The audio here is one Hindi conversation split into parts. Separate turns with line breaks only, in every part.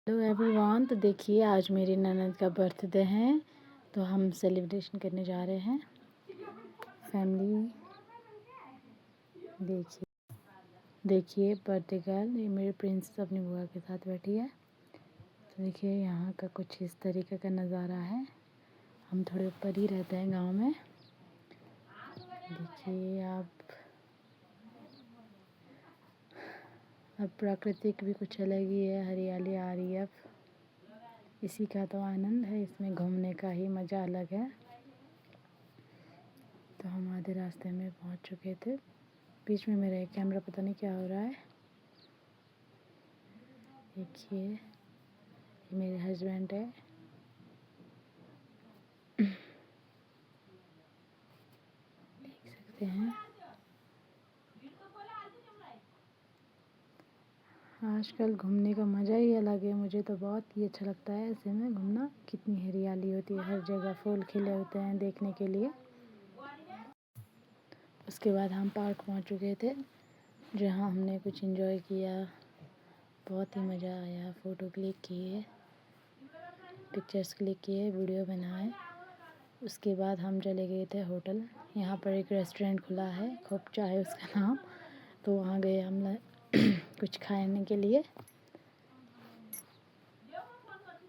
Hello everyone. तो देखिए आज मेरी ननद का बर्थडे है, तो हम सेलिब्रेशन करने जा रहे हैं फैमिली। देखिए बर्थडे गर्ल, ये मेरी प्रिंसेस अपनी बुआ के साथ बैठी है। तो देखिए यहाँ का कुछ इस तरीके का नज़ारा है। हम थोड़े ऊपर ही रहते हैं गांव में। देखिए आप, अब प्राकृतिक भी कुछ अलग ही है, हरियाली आ रही है। इसी का तो आनंद है, इसमें घूमने का ही मज़ा अलग है। तो हम आधे रास्ते में पहुंच चुके थे। बीच में मेरा एक कैमरा पता नहीं क्या हो रहा है। देखिए ये मेरे हस्बैंड है। देख सकते हैं आजकल घूमने का मज़ा ही अलग है। मुझे तो बहुत ही अच्छा लगता है ऐसे में घूमना। कितनी हरियाली होती है, हर जगह फूल खिले होते हैं देखने के लिए। उसके बाद हम पार्क पहुंच चुके थे, जहां हमने कुछ एंजॉय किया। बहुत ही मज़ा आया। फ़ोटो क्लिक किए, पिक्चर्स क्लिक किए, वीडियो बनाए। उसके बाद हम चले गए थे होटल। यहाँ पर एक रेस्टोरेंट खुला है, खूब चाय उसका नाम। तो वहाँ गए हम कुछ खाने के लिए।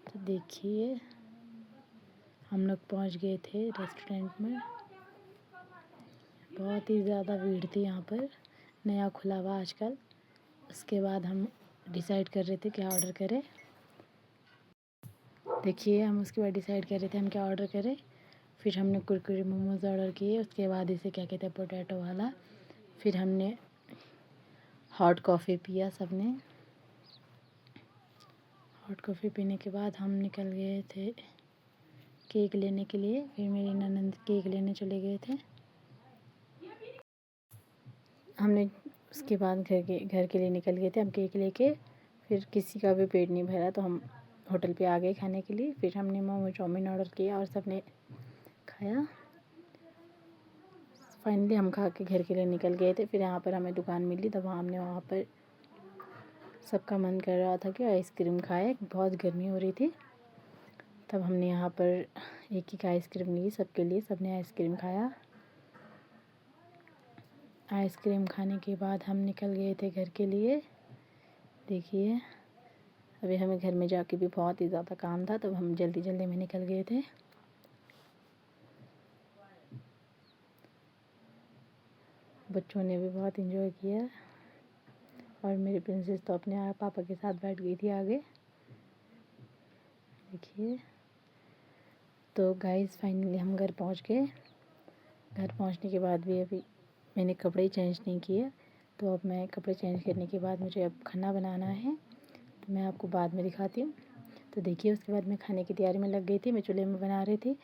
तो देखिए हम लोग पहुँच गए थे रेस्टोरेंट में। बहुत ही ज़्यादा भीड़ थी यहाँ पर, नया खुला हुआ आजकल। उसके बाद हम डिसाइड कर रहे थे क्या ऑर्डर करें। देखिए हम उसके बाद डिसाइड कर रहे थे हम क्या ऑर्डर करें। फिर हमने कुरकुरे मोमोज़ ऑर्डर किए। उसके बाद इसे क्या कहते हैं, पोटैटो वाला। फिर हमने हॉट कॉफ़ी पिया सबने। हॉट कॉफ़ी पीने के बाद हम निकल गए थे केक लेने के लिए। फिर मेरी ननद केक लेने चले गए थे। हमने उसके बाद घर के लिए निकल गए थे हम केक लेके। फिर किसी का भी पेट नहीं भरा तो हम होटल पे आ गए खाने के लिए। फिर हमने मोमो चाउमीन ऑर्डर किया और सबने खाया। फाइनली हम खा के घर के लिए निकल गए थे। फिर यहाँ पर हमें दुकान मिली, तब हमने वहाँ पर सबका मन कर रहा था कि आइसक्रीम खाए, बहुत गर्मी हो रही थी। तब हमने यहाँ पर एक आइसक्रीम ली सबके लिए। सबने आइसक्रीम खाया। आइसक्रीम खाने के बाद हम निकल गए थे घर के लिए। देखिए अभी हमें घर में जाके भी बहुत ही ज़्यादा काम था, तब हम जल्दी जल्दी में निकल गए थे। बच्चों ने भी बहुत एंजॉय किया और मेरी प्रिंसेस तो अपने पापा के साथ बैठ गई थी आगे। देखिए तो गाइस फाइनली हम घर पहुंच गए। घर पहुंचने के बाद भी अभी मैंने कपड़े चेंज नहीं किए। तो अब मैं कपड़े चेंज करने के बाद मुझे अब खाना बनाना है, तो मैं आपको बाद में दिखाती हूँ। तो देखिए उसके बाद मैं खाने की तैयारी में लग गई थी। मैं चूल्हे में बना रही थी,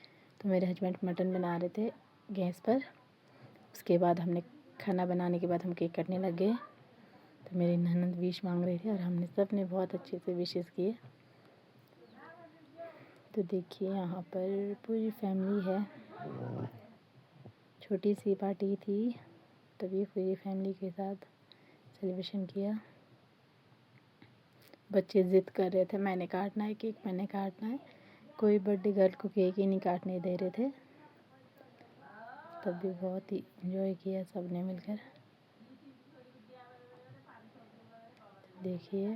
तो मेरे हस्बैंड मटन बना रहे थे गैस पर। उसके बाद हमने खाना बनाने के बाद हम केक कटने लग गए। तो मेरी ननद विश मांग रही थी और हमने सब ने बहुत अच्छे से विशेस किए। तो देखिए यहाँ पर पूरी फैमिली है। छोटी सी पार्टी थी, तभी पूरी फैमिली के साथ सेलिब्रेशन किया। बच्चे ज़िद कर रहे थे मैंने काटना है केक, मैंने काटना है। कोई बर्थडे गर्ल को केक ही नहीं काटने दे रहे थे। तब भी बहुत ही एंजॉय किया सब ने मिलकर। देखिए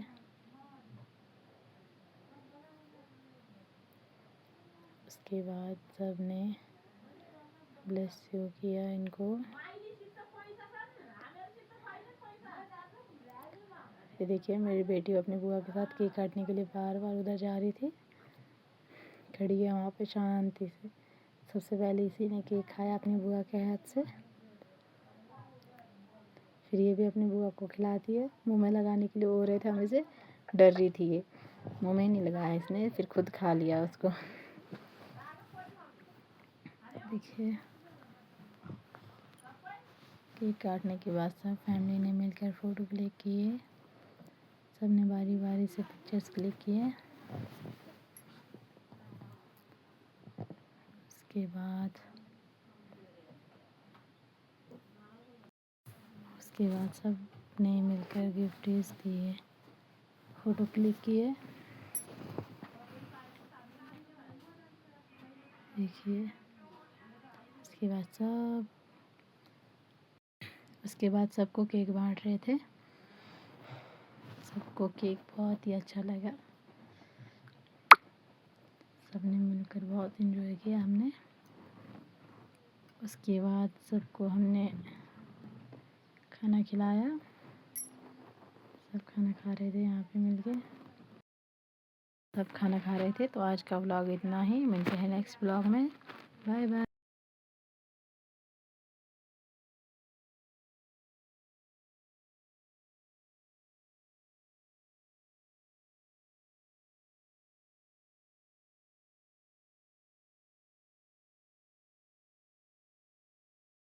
उसके बाद सब ने ब्लेस यू किया इनको। ये देखिए मेरी बेटी अपनी बुआ के साथ केक काटने के लिए बार बार उधर जा रही थी, खड़ी है वहाँ पे शांति से। सबसे पहले इसी ने केक खाया अपनी बुआ के हाथ से। फिर ये भी अपनी बुआ को खिलाती है। मुंह में लगाने के लिए बोल रहे थे, हमें से डर रही थी ये, मुंह में नहीं लगाया इसने, फिर खुद खा लिया उसको। देखिए केक काटने के बाद सब फैमिली ने मिलकर फ़ोटो क्लिक किए। सब ने बारी बारी से पिक्चर्स क्लिक किए। उसके बाद सब ने मिलकर गिफ्ट्स दिए, फ़ोटो क्लिक किए। देखिए उसके बाद सबको केक बांट रहे थे। सबको केक बहुत ही अच्छा लगा, सबने मिलकर बहुत एंजॉय किया हमने। उसके बाद सबको हमने खाना खिलाया, सब खाना खा रहे थे यहाँ पे मिलके, सब खाना खा रहे थे। तो आज का व्लॉग इतना ही, मिलते हैं नेक्स्ट व्लॉग में। Bye bye.